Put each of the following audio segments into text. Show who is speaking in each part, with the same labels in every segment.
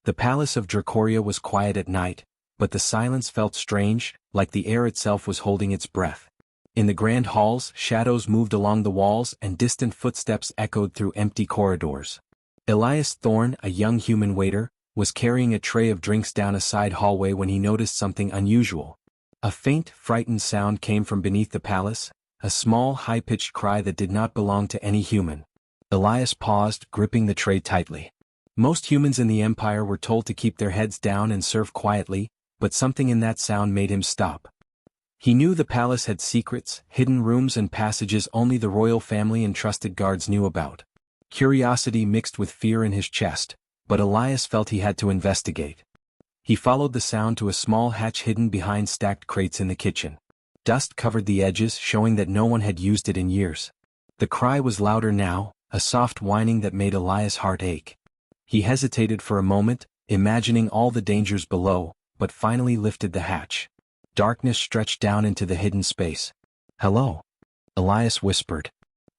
Speaker 1: The palace of Dracoria was quiet at night, but the silence felt strange, like the air itself was holding its breath. In the grand halls, shadows moved along the walls and distant footsteps echoed through empty corridors. Elias Thorne, a young human waiter, was carrying a tray of drinks down a side hallway when he noticed something unusual. A faint, frightened sound came from beneath the palace, a small, high-pitched cry that did not belong to any human. Elias paused, gripping the tray tightly. Most humans in the Empire were told to keep their heads down and serve quietly, but something in that sound made him stop. He knew the palace had secrets, hidden rooms and passages only the royal family and trusted guards knew about. Curiosity mixed with fear in his chest, but Elias felt he had to investigate. He followed the sound to a small hatch hidden behind stacked crates in the kitchen. Dust covered the edges, showing that no one had used it in years. The cry was louder now, a soft whining that made Elias' heart ache. He hesitated for a moment, imagining all the dangers below, but finally lifted the hatch. Darkness stretched down into the hidden space. "Hello," Elias whispered.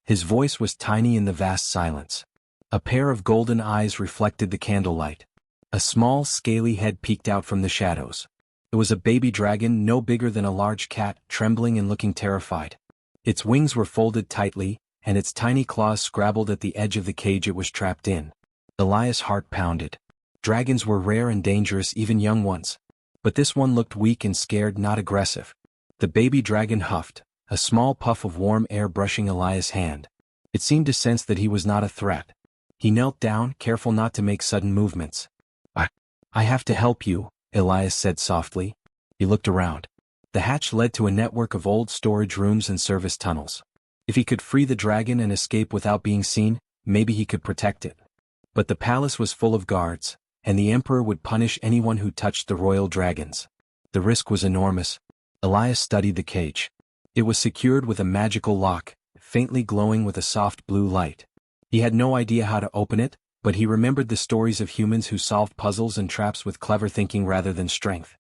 Speaker 1: His voice was tiny in the vast silence. A pair of golden eyes reflected the candlelight. A small, scaly head peeked out from the shadows. It was a baby dragon no bigger than a large cat, trembling and looking terrified. Its wings were folded tightly, and its tiny claws scrabbled at the edge of the cage it was trapped in. Elias' heart pounded. Dragons were rare and dangerous, even young ones. But this one looked weak and scared, not aggressive. The baby dragon huffed, a small puff of warm air brushing Elias' hand. It seemed to sense that he was not a threat. He knelt down, careful not to make sudden movements. I have to help you," Elias said softly. He looked around. The hatch led to a network of old storage rooms and service tunnels. If he could free the dragon and escape without being seen, maybe he could protect it. But the palace was full of guards, and the emperor would punish anyone who touched the royal dragons. The risk was enormous. Elias studied the cage. It was secured with a magical lock, faintly glowing with a soft blue light. He had no idea how to open it, but he remembered the stories of humans who solved puzzles and traps with clever thinking rather than strength.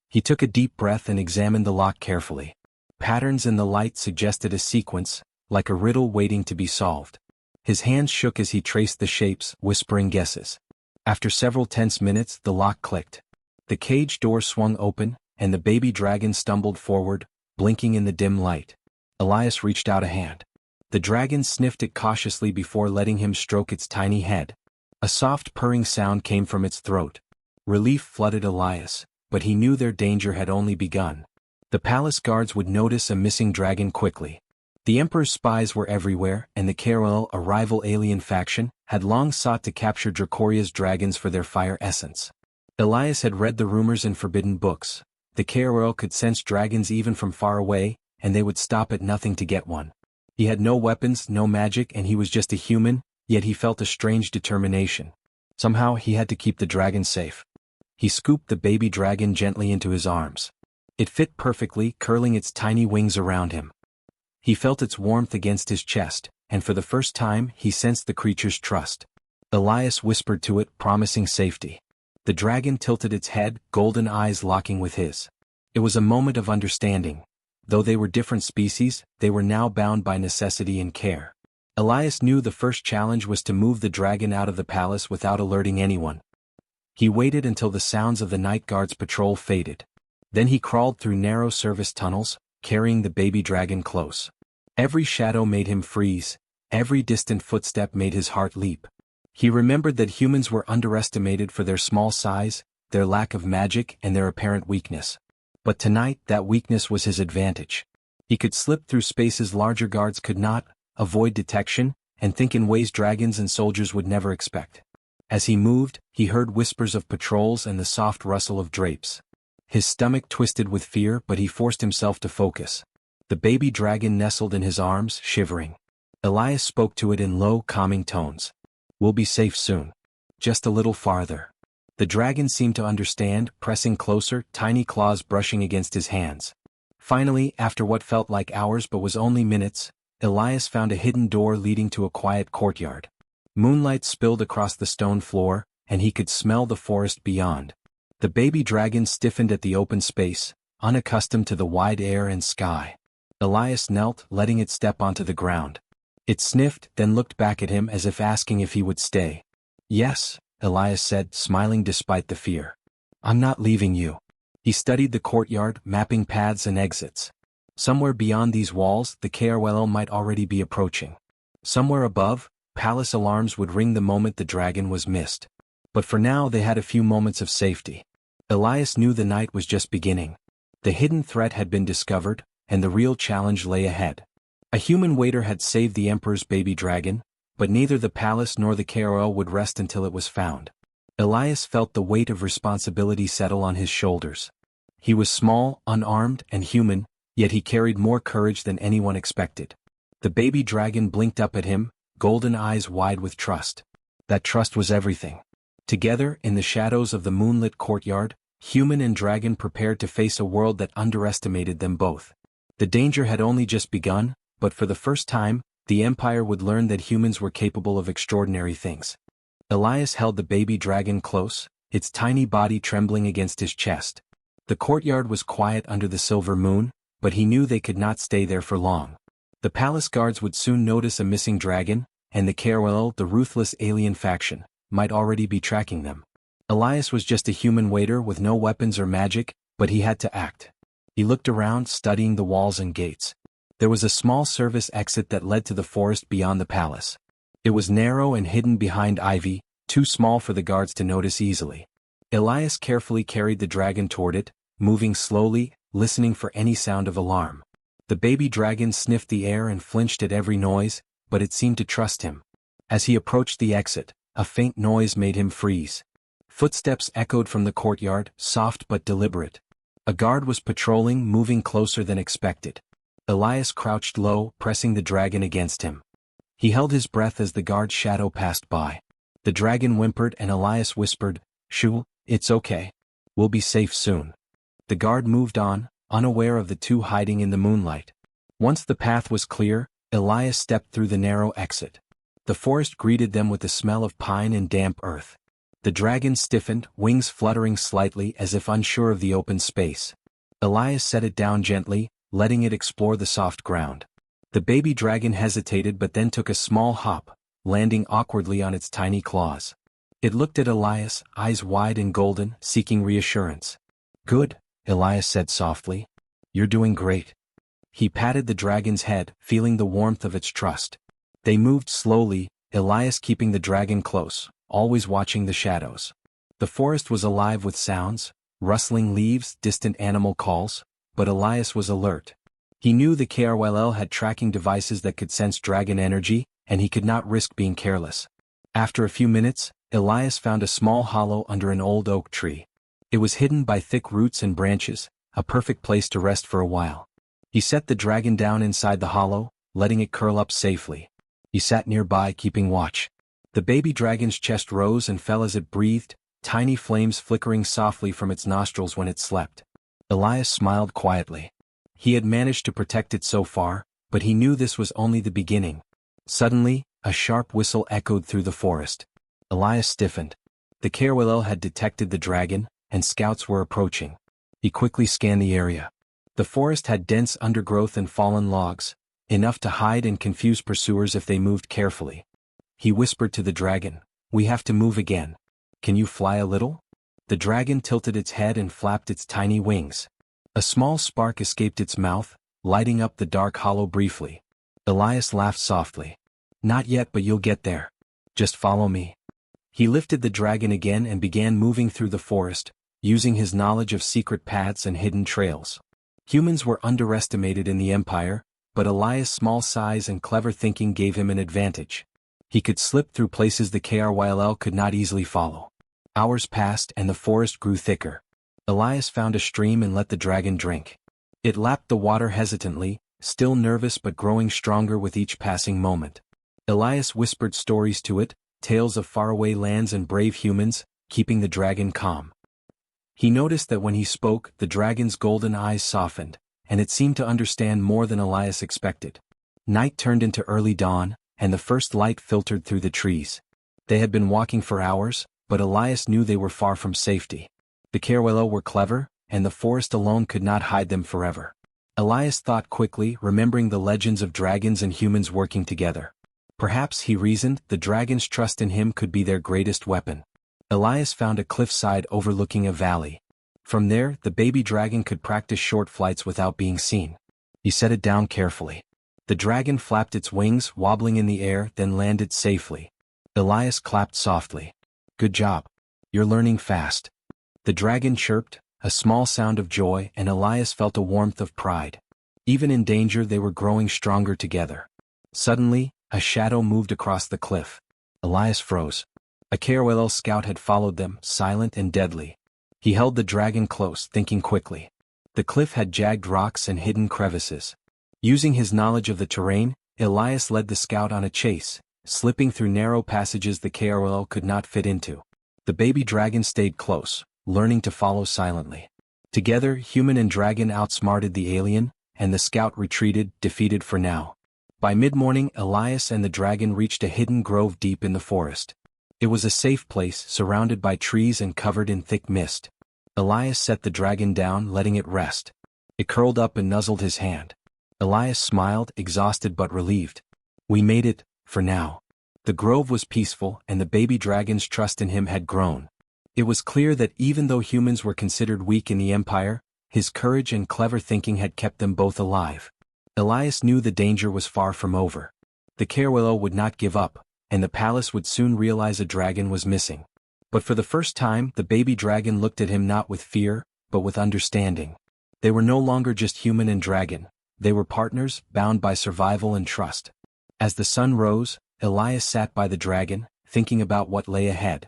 Speaker 1: He took a deep breath and examined the lock carefully. Patterns in the light suggested a sequence, like a riddle waiting to be solved. His hands shook as he traced the shapes, whispering guesses. After several tense minutes, the lock clicked. The cage door swung open, and the baby dragon stumbled forward, blinking in the dim light. Elias reached out a hand. The dragon sniffed it cautiously before letting him stroke its tiny head. A soft purring sound came from its throat. Relief flooded Elias, but he knew their danger had only begun. The palace guards would notice a missing dragon quickly. The Emperor's spies were everywhere, and the Caroel, a rival alien faction, had long sought to capture Dracoria's dragons for their fire essence. Elias had read the rumors in forbidden books. The Caroel could sense dragons even from far away, and they would stop at nothing to get one. He had no weapons, no magic, and he was just a human, yet he felt a strange determination. Somehow he had to keep the dragon safe. He scooped the baby dragon gently into his arms. It fit perfectly, curling its tiny wings around him. He felt its warmth against his chest, and for the first time he sensed the creature's trust. Elias whispered to it, promising safety. The dragon tilted its head, golden eyes locking with his. It was a moment of understanding. Though they were different species, they were now bound by necessity and care. Elias knew the first challenge was to move the dragon out of the palace without alerting anyone. He waited until the sounds of the night guard's patrol faded. Then he crawled through narrow service tunnels, carrying the baby dragon close. Every shadow made him freeze, every distant footstep made his heart leap. He remembered that humans were underestimated for their small size, their lack of magic, and their apparent weakness. But tonight that weakness was his advantage. He could slip through spaces larger guards could not, avoid detection, and think in ways dragons and soldiers would never expect. As he moved, he heard whispers of patrols and the soft rustle of drapes. His stomach twisted with fear, but he forced himself to focus. The baby dragon nestled in his arms, shivering. Elias spoke to it in low, calming tones. "We'll be safe soon. Just a little farther." The dragon seemed to understand, pressing closer, tiny claws brushing against his hands. Finally, after what felt like hours but was only minutes, Elias found a hidden door leading to a quiet courtyard. Moonlight spilled across the stone floor, and he could smell the forest beyond. The baby dragon stiffened at the open space, unaccustomed to the wide air and sky. Elias knelt, letting it step onto the ground. It sniffed, then looked back at him as if asking if he would stay. "Yes," Elias said, smiling despite the fear. I'm not leaving you. He studied the courtyard, mapping paths and exits. Somewhere beyond these walls, the KRL might already be approaching. Somewhere above, palace alarms would ring the moment the dragon was missed. But for now they had a few moments of safety. Elias knew the night was just beginning. The hidden threat had been discovered, and the real challenge lay ahead. A human waiter had saved the emperor's baby dragon, but neither the palace nor the KRL would rest until it was found. Elias felt the weight of responsibility settle on his shoulders. He was small, unarmed, and human, yet he carried more courage than anyone expected. The baby dragon blinked up at him, golden eyes wide with trust. That trust was everything. Together, in the shadows of the moonlit courtyard, human and dragon prepared to face a world that underestimated them both. The danger had only just begun, but for the first time, the Empire would learn that humans were capable of extraordinary things. Elias held the baby dragon close, its tiny body trembling against his chest. The courtyard was quiet under the silver moon, but he knew they could not stay there for long. The palace guards would soon notice a missing dragon, and the KRL, the ruthless alien faction, might already be tracking them. Elias was just a human waiter with no weapons or magic, but he had to act. He looked around, studying the walls and gates. There was a small service exit that led to the forest beyond the palace. It was narrow and hidden behind ivy, too small for the guards to notice easily. Elias carefully carried the dragon toward it, moving slowly, listening for any sound of alarm. The baby dragon sniffed the air and flinched at every noise, but it seemed to trust him. As he approached the exit, a faint noise made him freeze. Footsteps echoed from the courtyard, soft but deliberate. A guard was patrolling, moving closer than expected. Elias crouched low, pressing the dragon against him. He held his breath as the guard's shadow passed by. The dragon whimpered and Elias whispered, "Shoo, it's okay. We'll be safe soon." The guard moved on, unaware of the two hiding in the moonlight. Once the path was clear, Elias stepped through the narrow exit. The forest greeted them with the smell of pine and damp earth. The dragon stiffened, wings fluttering slightly as if unsure of the open space. Elias set it down gently, letting it explore the soft ground. The baby dragon hesitated but then took a small hop, landing awkwardly on its tiny claws. It looked at Elias, eyes wide and golden, seeking reassurance. "Good," Elias said softly. "You're doing great." He patted the dragon's head, feeling the warmth of its trust. They moved slowly, Elias keeping the dragon close, always watching the shadows. The forest was alive with sounds, rustling leaves, distant animal calls, but Elias was alert. He knew the KRL had tracking devices that could sense dragon energy, and he could not risk being careless. After a few minutes, Elias found a small hollow under an old oak tree. It was hidden by thick roots and branches, a perfect place to rest for a while. He set the dragon down inside the hollow, letting it curl up safely. He sat nearby, keeping watch. The baby dragon's chest rose and fell as it breathed, tiny flames flickering softly from its nostrils when it slept. Elias smiled quietly. He had managed to protect it so far, but he knew this was only the beginning. Suddenly, a sharp whistle echoed through the forest. Elias stiffened. The KRL had detected the dragon, and scouts were approaching. He quickly scanned the area. The forest had dense undergrowth and fallen logs, enough to hide and confuse pursuers if they moved carefully. He whispered to the dragon, "We have to move again. Can you fly a little?" The dragon tilted its head and flapped its tiny wings. A small spark escaped its mouth, lighting up the dark hollow briefly. Elias laughed softly. "Not yet, but you'll get there. Just follow me." He lifted the dragon again and began moving through the forest, using his knowledge of secret paths and hidden trails. Humans were underestimated in the Empire, but Elias' small size and clever thinking gave him an advantage. He could slip through places the KRYL could not easily follow. Hours passed and the forest grew thicker. Elias found a stream and let the dragon drink. It lapped the water hesitantly, still nervous but growing stronger with each passing moment. Elias whispered stories to it, tales of faraway lands and brave humans, keeping the dragon calm. He noticed that when he spoke, the dragon's golden eyes softened, and it seemed to understand more than Elias expected. Night turned into early dawn, and the first light filtered through the trees. They had been walking for hours, but Elias knew they were far from safety. The Kerwelo were clever, and the forest alone could not hide them forever. Elias thought quickly, remembering the legends of dragons and humans working together. Perhaps, he reasoned, the dragon's trust in him could be their greatest weapon. Elias found a cliffside overlooking a valley. From there, the baby dragon could practice short flights without being seen. He set it down carefully. The dragon flapped its wings, wobbling in the air, then landed safely. Elias clapped softly. "Good job. You're learning fast." The dragon chirped, a small sound of joy, and Elias felt a warmth of pride. Even in danger, they were growing stronger together. Suddenly, a shadow moved across the cliff. Elias froze. A Caruel scout had followed them, silent and deadly. He held the dragon close, thinking quickly. The cliff had jagged rocks and hidden crevices. Using his knowledge of the terrain, Elias led the scout on a chase, slipping through narrow passages the Caruel could not fit into. The baby dragon stayed close, learning to follow silently. Together, human and dragon outsmarted the alien, and the scout retreated, defeated for now. By mid-morning, Elias and the dragon reached a hidden grove deep in the forest. It was a safe place, surrounded by trees and covered in thick mist. Elias set the dragon down, letting it rest. It curled up and nuzzled his hand. Elias smiled, exhausted but relieved. "We made it, for now." The grove was peaceful, and the baby dragon's trust in him had grown. It was clear that even though humans were considered weak in the Empire, his courage and clever thinking had kept them both alive. Elias knew the danger was far from over. The Caruel would not give up, and the palace would soon realize a dragon was missing. But for the first time, the baby dragon looked at him not with fear, but with understanding. They were no longer just human and dragon. They were partners, bound by survival and trust. As the sun rose, Elias sat by the dragon, thinking about what lay ahead.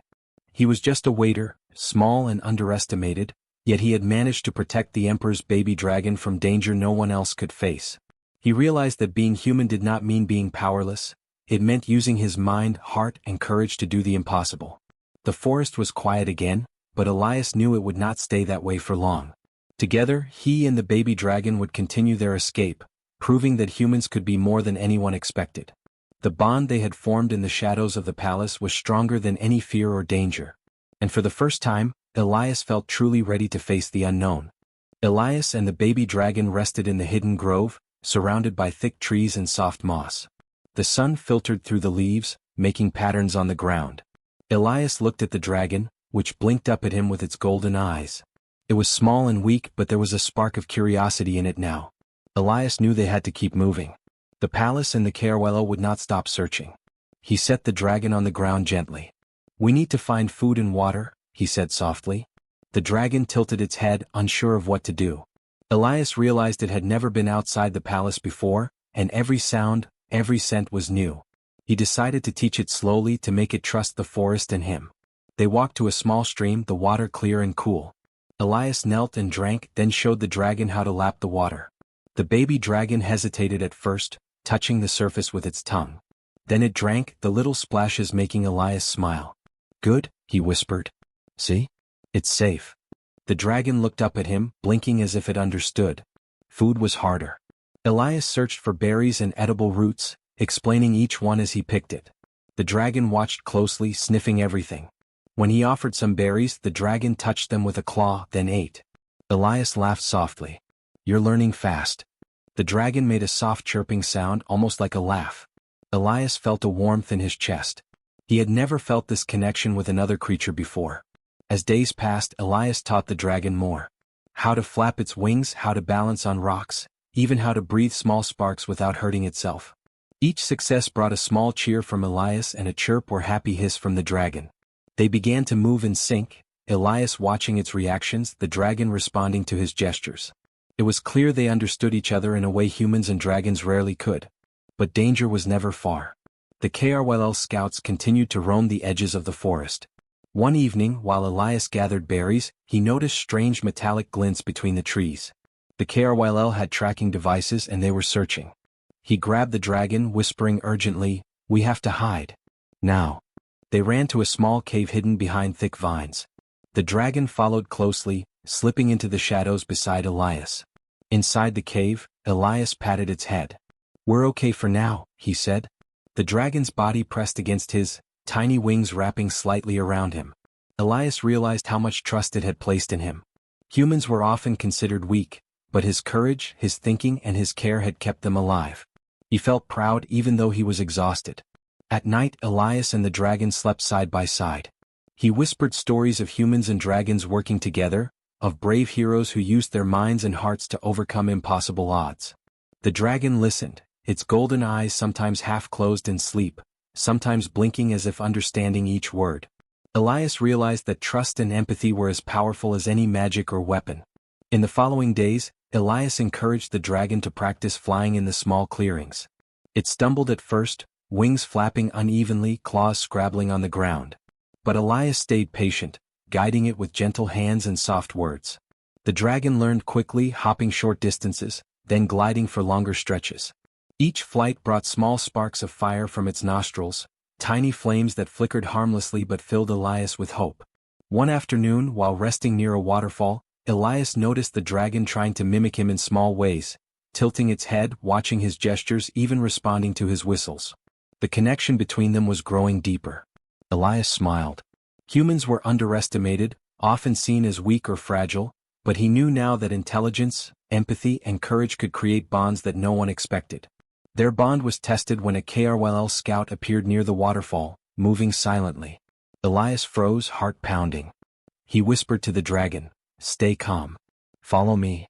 Speaker 1: He was just a waiter, small and underestimated, yet he had managed to protect the Emperor's baby dragon from danger no one else could face. He realized that being human did not mean being powerless. It meant using his mind, heart, and courage to do the impossible. The forest was quiet again, but Elias knew it would not stay that way for long. Together, he and the baby dragon would continue their escape, proving that humans could be more than anyone expected. The bond they had formed in the shadows of the palace was stronger than any fear or danger. And for the first time, Elias felt truly ready to face the unknown. Elias and the baby dragon rested in the hidden grove, surrounded by thick trees and soft moss. The sun filtered through the leaves, making patterns on the ground. Elias looked at the dragon, which blinked up at him with its golden eyes. It was small and weak, but there was a spark of curiosity in it now. Elias knew they had to keep moving. The palace and the Caruel would not stop searching. He set the dragon on the ground gently. "We need to find food and water," he said softly. The dragon tilted its head, unsure of what to do. Elias realized it had never been outside the palace before, and every sound, every scent was new. He decided to teach it slowly, to make it trust the forest and him. They walked to a small stream, the water clear and cool. Elias knelt and drank, then showed the dragon how to lap the water. The baby dragon hesitated at first, touching the surface with its tongue. Then it drank, the little splashes making Elias smile. "Good," he whispered. "See? It's safe." The dragon looked up at him, blinking as if it understood. Food was harder. Elias searched for berries and edible roots, explaining each one as he picked it. The dragon watched closely, sniffing everything. When he offered some berries, the dragon touched them with a claw, then ate. Elias laughed softly. "You're learning fast." The dragon made a soft chirping sound, almost like a laugh. Elias felt a warmth in his chest. He had never felt this connection with another creature before. As days passed, Elias taught the dragon more. How to flap its wings, how to balance on rocks, even how to breathe small sparks without hurting itself. Each success brought a small cheer from Elias and a chirp or happy hiss from the dragon. They began to move in sync, Elias watching its reactions, the dragon responding to his gestures. It was clear they understood each other in a way humans and dragons rarely could. But danger was never far. The Caruel scouts continued to roam the edges of the forest. One evening, while Elias gathered berries, he noticed strange metallic glints between the trees. The Caruel had tracking devices and they were searching. He grabbed the dragon, whispering urgently, "We have to hide. Now." They ran to a small cave hidden behind thick vines. The dragon followed closely, slipping into the shadows beside Elias. Inside the cave, Elias patted its head. "We're okay for now," he said. The dragon's body pressed against his, tiny wings wrapping slightly around him. Elias realized how much trust it had placed in him. Humans were often considered weak, but his courage, his thinking, and his care had kept them alive. He felt proud even though he was exhausted. At night, Elias and the dragon slept side by side. He whispered stories of humans and dragons working together, of brave heroes who used their minds and hearts to overcome impossible odds. The dragon listened, its golden eyes sometimes half-closed in sleep, sometimes blinking as if understanding each word. Elias realized that trust and empathy were as powerful as any magic or weapon. In the following days, Elias encouraged the dragon to practice flying in the small clearings. It stumbled at first, wings flapping unevenly, claws scrabbling on the ground. But Elias stayed patient, guiding it with gentle hands and soft words. The dragon learned quickly, hopping short distances, then gliding for longer stretches. Each flight brought small sparks of fire from its nostrils, tiny flames that flickered harmlessly but filled Elias with hope. One afternoon, while resting near a waterfall, Elias noticed the dragon trying to mimic him in small ways, tilting its head, watching his gestures, even responding to his whistles. The connection between them was growing deeper. Elias smiled. Humans were underestimated, often seen as weak or fragile, but he knew now that intelligence, empathy, and courage could create bonds that no one expected. Their bond was tested when a KRYL scout appeared near the waterfall, moving silently. Elias froze, heart pounding. He whispered to the dragon, "Stay calm. Follow me."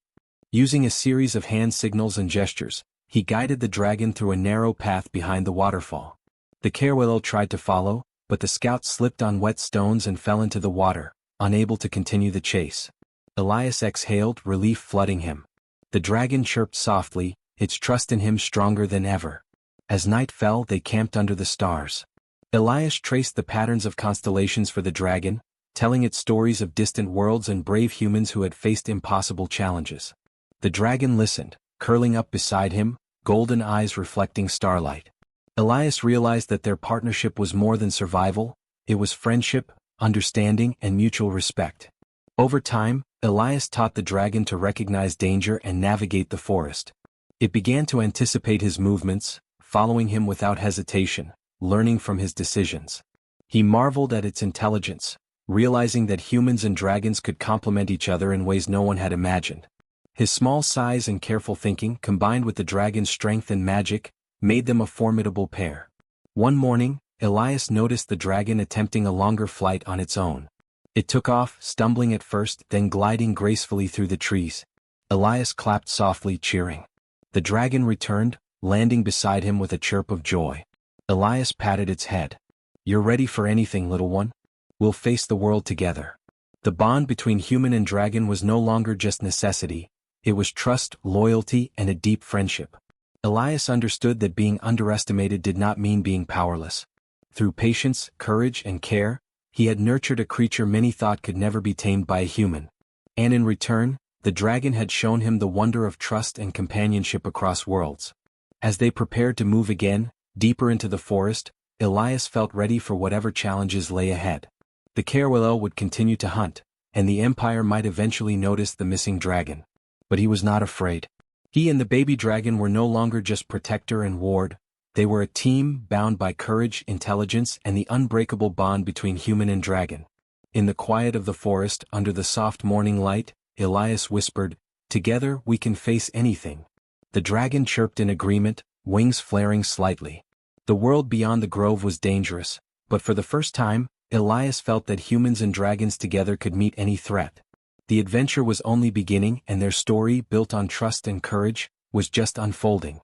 Speaker 1: Using a series of hand signals and gestures, he guided the dragon through a narrow path behind the waterfall. The KRYL tried to follow, but the scout slipped on wet stones and fell into the water, unable to continue the chase. Elias exhaled, relief flooding him. The dragon chirped softly, its trust in him stronger than ever. As night fell, they camped under the stars. Elias traced the patterns of constellations for the dragon, telling it stories of distant worlds and brave humans who had faced impossible challenges. The dragon listened, curling up beside him, golden eyes reflecting starlight. Elias realized that their partnership was more than survival, it was friendship, understanding, and mutual respect. Over time, Elias taught the dragon to recognize danger and navigate the forest. It began to anticipate his movements, following him without hesitation, learning from his decisions. He marveled at its intelligence, realizing that humans and dragons could complement each other in ways no one had imagined. His small size and careful thinking, combined with the dragon's strength and magic, made them a formidable pair. One morning, Elias noticed the dragon attempting a longer flight on its own. It took off, stumbling at first, then gliding gracefully through the trees. Elias clapped softly, cheering. The dragon returned, landing beside him with a chirp of joy. Elias patted its head. "You're ready for anything, little one? We'll face the world together." The bond between human and dragon was no longer just necessity, it was trust, loyalty, and a deep friendship. Elias understood that being underestimated did not mean being powerless. Through patience, courage, and care, he had nurtured a creature many thought could never be tamed by a human. And in return, the dragon had shown him the wonder of trust and companionship across worlds. As they prepared to move again, deeper into the forest, Elias felt ready for whatever challenges lay ahead. The KRYL would continue to hunt, and the Empire might eventually notice the missing dragon. But he was not afraid. He and the baby dragon were no longer just protector and ward, they were a team bound by courage, intelligence, and the unbreakable bond between human and dragon. In the quiet of the forest, under the soft morning light, Elias whispered, "Together we can face anything." The dragon chirped in agreement, wings flaring slightly. The world beyond the grove was dangerous, but for the first time, Elias felt that humans and dragons together could meet any threat. The adventure was only beginning, and their story, built on trust and courage, was just unfolding.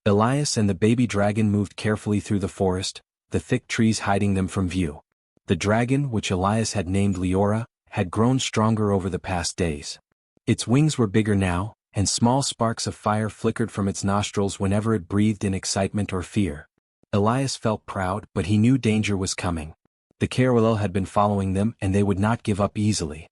Speaker 1: Elias and the baby dragon moved carefully through the forest, the thick trees hiding them from view. The dragon, which Elias had named Leora, had grown stronger over the past days. Its wings were bigger now, and small sparks of fire flickered from its nostrils whenever it breathed in excitement or fear. Elias felt proud, but he knew danger was coming. The KRYL had been following them, and they would not give up easily.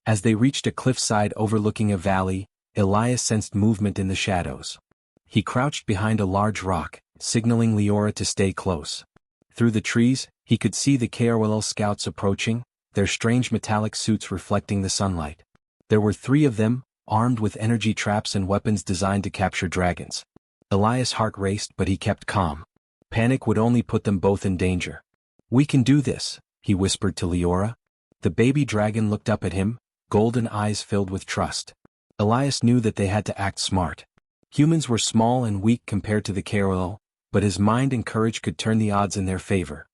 Speaker 1: As they reached a cliffside overlooking a valley, Elias sensed movement in the shadows. He crouched behind a large rock, signaling Leora to stay close. Through the trees, he could see the KRYL scouts approaching, their strange metallic suits reflecting the sunlight. There were 3 of them, armed with energy traps and weapons designed to capture dragons. Elias' heart raced, but he kept calm. Panic would only put them both in danger. "We can do this," he whispered to Leora. The baby dragon looked up at him, golden eyes filled with trust. Elias knew that they had to act smart. Humans were small and weak compared to the KRYL, but his mind and courage could turn the odds in their favor.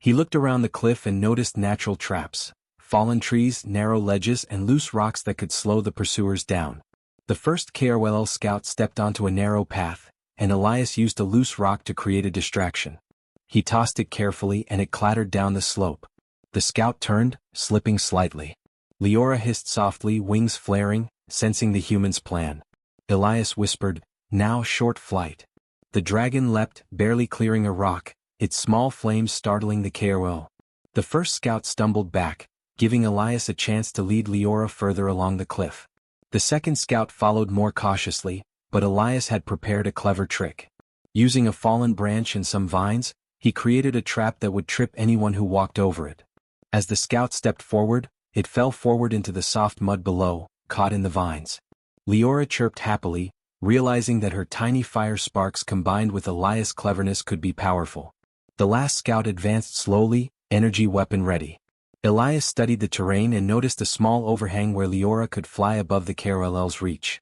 Speaker 1: He looked around the cliff and noticed natural traps, fallen trees, narrow ledges, and loose rocks that could slow the pursuers down. The first KRLL scout stepped onto a narrow path, and Elias used a loose rock to create a distraction. He tossed it carefully and it clattered down the slope. The scout turned, slipping slightly. Leora hissed softly, wings flaring, sensing the human's plan. Elias whispered, "Now short flight." The dragon leapt, barely clearing a rock, its small flames startling the KRL. The first scout stumbled back, giving Elias a chance to lead Leora further along the cliff. The second scout followed more cautiously, but Elias had prepared a clever trick. Using a fallen branch and some vines, he created a trap that would trip anyone who walked over it. As the scout stepped forward, it fell forward into the soft mud below, caught in the vines. Leora chirped happily, realizing that her tiny fire sparks combined with Elias' cleverness could be powerful. The last scout advanced slowly, energy weapon ready. Elias studied the terrain and noticed a small overhang where Leora could fly above the KRLL's reach.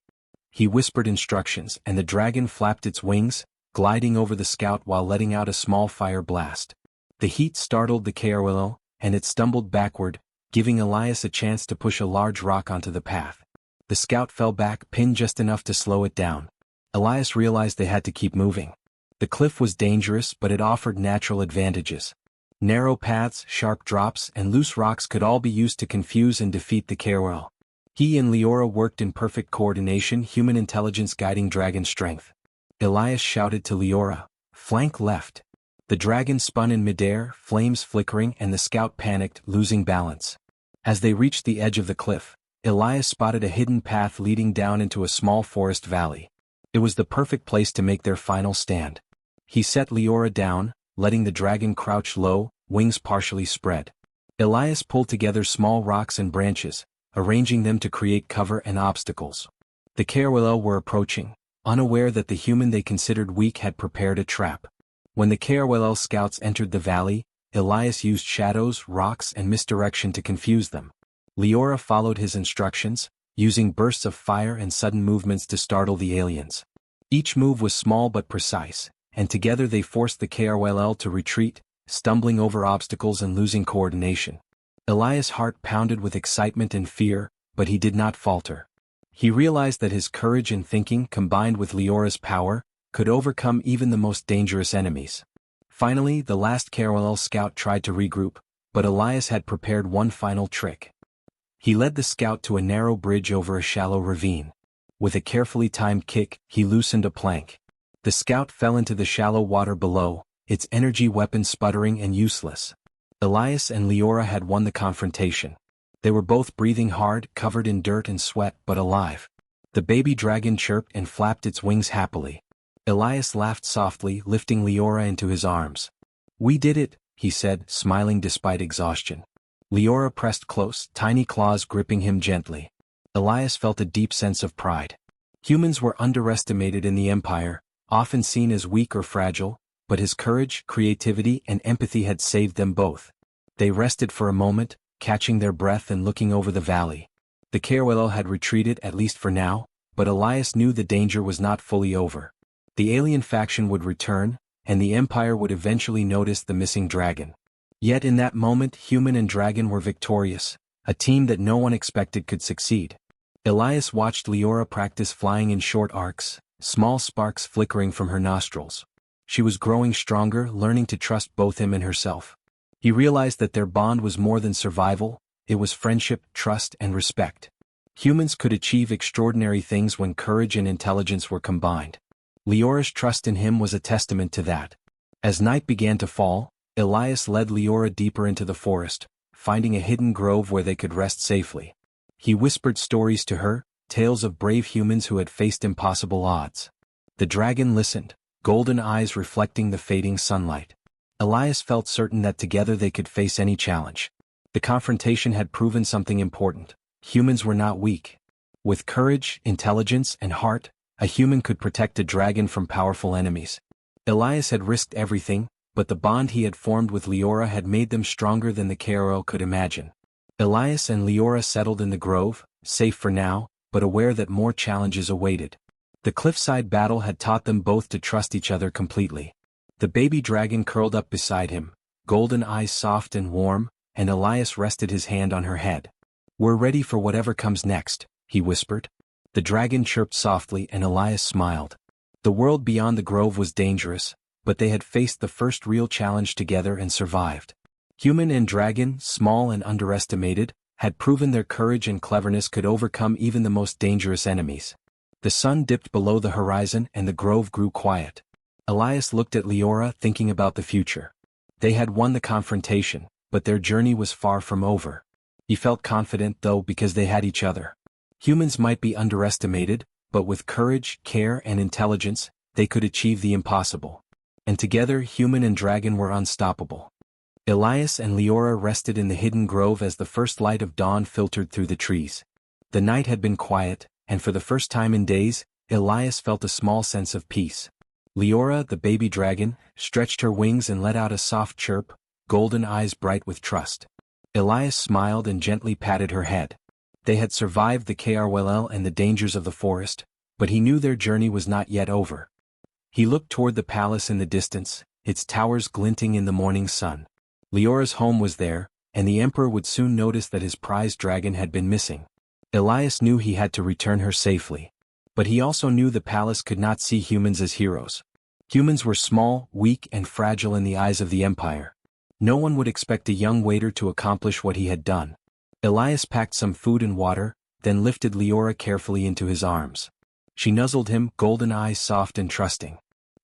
Speaker 1: He whispered instructions and the dragon flapped its wings, gliding over the scout while letting out a small fire blast. The heat startled the KRLL, and it stumbled backward, giving Elias a chance to push a large rock onto the path. The scout fell back, pinned just enough to slow it down. Elias realized they had to keep moving. The cliff was dangerous, but it offered natural advantages. Narrow paths, sharp drops, and loose rocks could all be used to confuse and defeat the KRL. He and Leora worked in perfect coordination, human intelligence guiding dragon strength. Elias shouted to Leora, "Flank left." The dragon spun in midair, flames flickering, and the scout panicked, losing balance. As they reached the edge of the cliff, Elias spotted a hidden path leading down into a small forest valley. It was the perfect place to make their final stand. He set Leora down, letting the dragon crouch low, wings partially spread. Elias pulled together small rocks and branches, arranging them to create cover and obstacles. The KRLL were approaching, unaware that the human they considered weak had prepared a trap. When the KRLL scouts entered the valley, Elias used shadows, rocks, and misdirection to confuse them. Leora followed his instructions, using bursts of fire and sudden movements to startle the aliens. Each move was small but precise, and together they forced the KRLL to retreat, stumbling over obstacles and losing coordination. Elias' heart pounded with excitement and fear, but he did not falter. He realized that his courage and thinking, combined with Leora's power, could overcome even the most dangerous enemies. Finally, the last KRLL scout tried to regroup, but Elias had prepared one final trick. He led the scout to a narrow bridge over a shallow ravine. With a carefully timed kick, he loosened a plank. The scout fell into the shallow water below, its energy weapon sputtering and useless. Elias and Leora had won the confrontation. They were both breathing hard, covered in dirt and sweat, but alive. The baby dragon chirped and flapped its wings happily. Elias laughed softly, lifting Leora into his arms. "We did it," he said, smiling despite exhaustion. Leora pressed close, tiny claws gripping him gently. Elias felt a deep sense of pride. Humans were underestimated in the Empire, often seen as weak or fragile, but his courage, creativity, and empathy had saved them both. They rested for a moment, catching their breath and looking over the valley. The KRLL had retreated, at least for now, but Elias knew the danger was not fully over. The alien faction would return, and the Empire would eventually notice the missing dragon. Yet in that moment, human and dragon were victorious, a team that no one expected could succeed. Elias watched Leora practice flying in short arcs, small sparks flickering from her nostrils. She was growing stronger, learning to trust both him and herself. He realized that their bond was more than survival, it was friendship, trust, and respect. Humans could achieve extraordinary things when courage and intelligence were combined. Leora's trust in him was a testament to that. As night began to fall, Elias led Leora deeper into the forest, finding a hidden grove where they could rest safely. He whispered stories to her, tales of brave humans who had faced impossible odds. The dragon listened, golden eyes reflecting the fading sunlight. Elias felt certain that together they could face any challenge. The confrontation had proven something important. Humans were not weak. With courage, intelligence, and heart, a human could protect a dragon from powerful enemies. Elias had risked everything, but the bond he had formed with Leora had made them stronger than the KRL could imagine. Elias and Leora settled in the grove, safe for now, but aware that more challenges awaited. The cliffside battle had taught them both to trust each other completely. The baby dragon curled up beside him, golden eyes soft and warm, and Elias rested his hand on her head. "We're ready for whatever comes next," he whispered. The dragon chirped softly and Elias smiled. The world beyond the grove was dangerous, but they had faced the first real challenge together and survived. Human and dragon, small and underestimated, had proven their courage and cleverness could overcome even the most dangerous enemies. The sun dipped below the horizon and the grove grew quiet. Elias looked at Leora, thinking about the future. They had won the confrontation, but their journey was far from over. He felt confident though because they had each other. Humans might be underestimated, but with courage, care and intelligence, they could achieve the impossible. And together human and dragon were unstoppable. Elias and Leora rested in the hidden grove as the first light of dawn filtered through the trees. The night had been quiet, and for the first time in days, Elias felt a small sense of peace. Leora, the baby dragon, stretched her wings and let out a soft chirp, golden eyes bright with trust. Elias smiled and gently patted her head. They had survived the KRWL and the dangers of the forest, but he knew their journey was not yet over. He looked toward the palace in the distance, its towers glinting in the morning sun. Leora's home was there, and the emperor would soon notice that his prized dragon had been missing. Elias knew he had to return her safely. But he also knew the palace could not see humans as heroes. Humans were small, weak and fragile in the eyes of the empire. No one would expect a young waiter to accomplish what he had done. Elias packed some food and water, then lifted Leora carefully into his arms. She nuzzled him, golden eyes soft and trusting.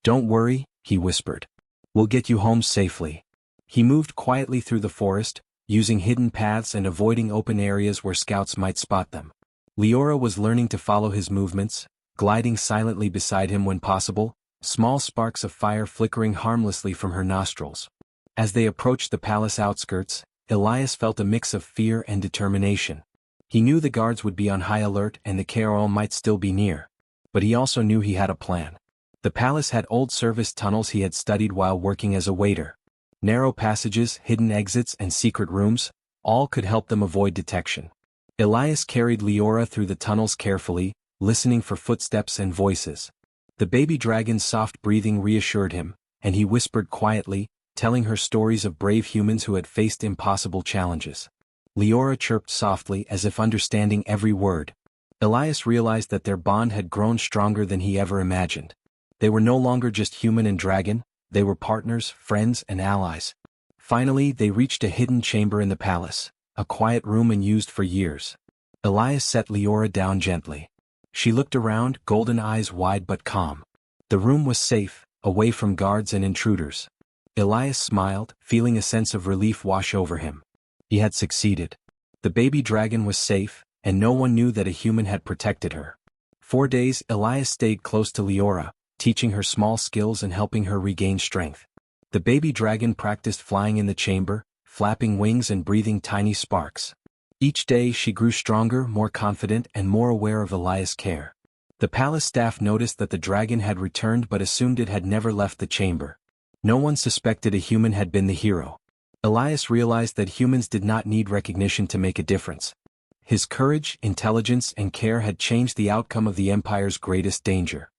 Speaker 1: "Don't worry," he whispered. "We'll get you home safely." He moved quietly through the forest, using hidden paths and avoiding open areas where scouts might spot them. Leora was learning to follow his movements, gliding silently beside him when possible, small sparks of fire flickering harmlessly from her nostrils. As they approached the palace outskirts, Elias felt a mix of fear and determination. He knew the guards would be on high alert and the KRL might still be near. But he also knew he had a plan. The palace had old service tunnels he had studied while working as a waiter. Narrow passages, hidden exits and secret rooms, all could help them avoid detection. Elias carried Leora through the tunnels carefully, listening for footsteps and voices. The baby dragon's soft breathing reassured him, and he whispered quietly, telling her stories of brave humans who had faced impossible challenges. Leora chirped softly as if understanding every word. Elias realized that their bond had grown stronger than he ever imagined. They were no longer just human and dragon, they were partners, friends, and allies. Finally, they reached a hidden chamber in the palace, a quiet room unused for years. Elias set Leora down gently. She looked around, golden eyes wide but calm. The room was safe, away from guards and intruders. Elias smiled, feeling a sense of relief wash over him. He had succeeded. The baby dragon was safe, and no one knew that a human had protected her. 4 days, Elias stayed close to Leora, teaching her small skills and helping her regain strength. The baby dragon practiced flying in the chamber, flapping wings and breathing tiny sparks. Each day she grew stronger, more confident and more aware of Elias' care. The palace staff noticed that the dragon had returned but assumed it had never left the chamber. No one suspected a human had been the hero. Elias realized that humans did not need recognition to make a difference. His courage, intelligence and care had changed the outcome of the Empire's greatest danger.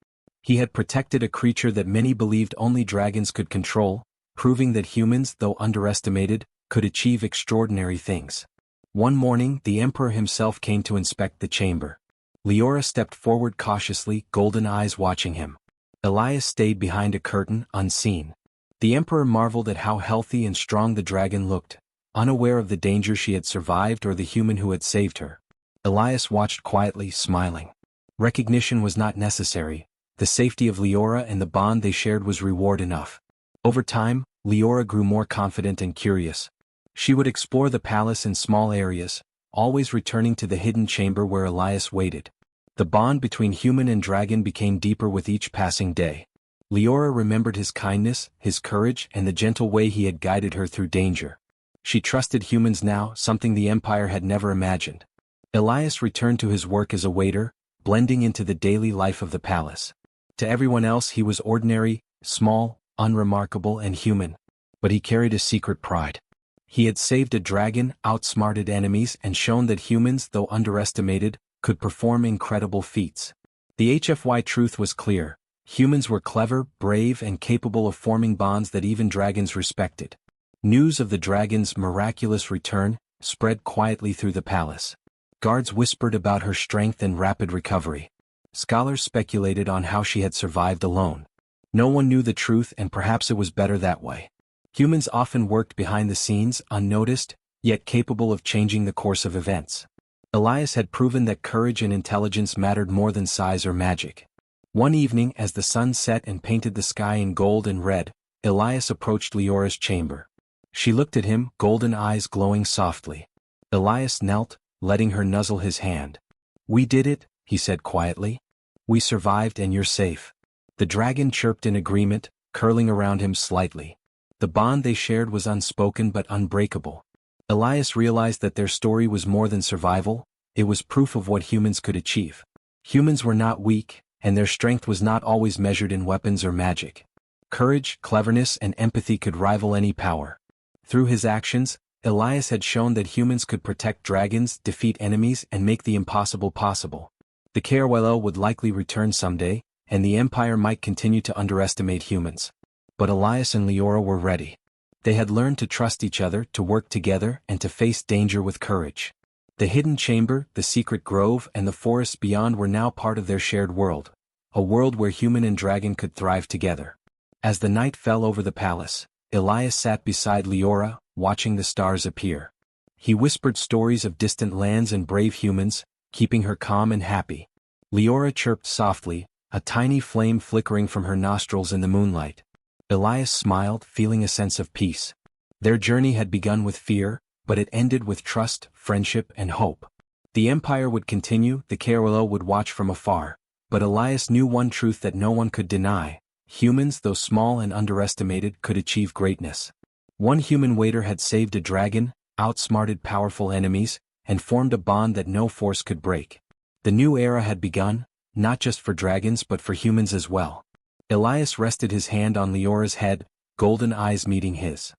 Speaker 1: He had protected a creature that many believed only dragons could control, proving that humans, though underestimated, could achieve extraordinary things. One morning, the Emperor himself came to inspect the chamber. Leora stepped forward cautiously, golden eyes watching him. Elias stayed behind a curtain, unseen. The Emperor marveled at how healthy and strong the dragon looked, unaware of the danger she had survived or the human who had saved her. Elias watched quietly, smiling. Recognition was not necessary. The safety of Leora and the bond they shared was reward enough. Over time, Leora grew more confident and curious. She would explore the palace in small areas, always returning to the hidden chamber where Elias waited. The bond between human and dragon became deeper with each passing day. Leora remembered his kindness, his courage, and the gentle way he had guided her through danger. She trusted humans now, something the Empire had never imagined. Elias returned to his work as a waiter, blending into the daily life of the palace. To everyone else he was ordinary, small, unremarkable and human. But he carried a secret pride. He had saved a dragon, outsmarted enemies and shown that humans, though underestimated, could perform incredible feats. The HFY truth was clear. Humans were clever, brave and capable of forming bonds that even dragons respected. News of the dragon's miraculous return spread quietly through the palace. Guards whispered about her strength and rapid recovery. Scholars speculated on how she had survived alone. No one knew the truth, and perhaps it was better that way. Humans often worked behind the scenes, unnoticed, yet capable of changing the course of events. Elias had proven that courage and intelligence mattered more than size or magic. One evening, as the sun set and painted the sky in gold and red, Elias approached Leora's chamber. She looked at him, golden eyes glowing softly. Elias knelt, letting her nuzzle his hand. "We did it," he said quietly. "We survived and you're safe." The dragon chirped in agreement, curling around him slightly. The bond they shared was unspoken but unbreakable. Elias realized that their story was more than survival, it was proof of what humans could achieve. Humans were not weak, and their strength was not always measured in weapons or magic. Courage, cleverness, and empathy could rival any power. Through his actions, Elias had shown that humans could protect dragons, defeat enemies, and make the impossible possible. The HFY would likely return someday, and the Empire might continue to underestimate humans. But Elias and Leora were ready. They had learned to trust each other, to work together, and to face danger with courage. The hidden chamber, the secret grove, and the forests beyond were now part of their shared world, a world where human and dragon could thrive together. As the night fell over the palace, Elias sat beside Leora, watching the stars appear. He whispered stories of distant lands and brave humans, keeping her calm and happy. Leora chirped softly, a tiny flame flickering from her nostrils in the moonlight. Elias smiled, feeling a sense of peace. Their journey had begun with fear, but it ended with trust, friendship, and hope. The Empire would continue, the HFY would watch from afar, but Elias knew one truth that no one could deny: humans, though small and underestimated, could achieve greatness. One human waiter had saved a dragon, outsmarted powerful enemies, and formed a bond that no force could break. The new era had begun, not just for dragons but for humans as well. Elias rested his hand on Leora's head, golden eyes meeting his.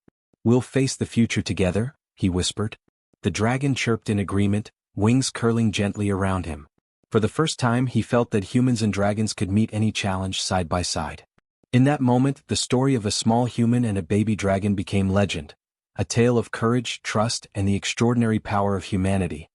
Speaker 1: "We'll face the future together," he whispered. The dragon chirped in agreement, wings curling gently around him. For the first time he felt that humans and dragons could meet any challenge side by side. In that moment, the story of a small human and a baby dragon became legend, a tale of courage, trust, and the extraordinary power of humanity.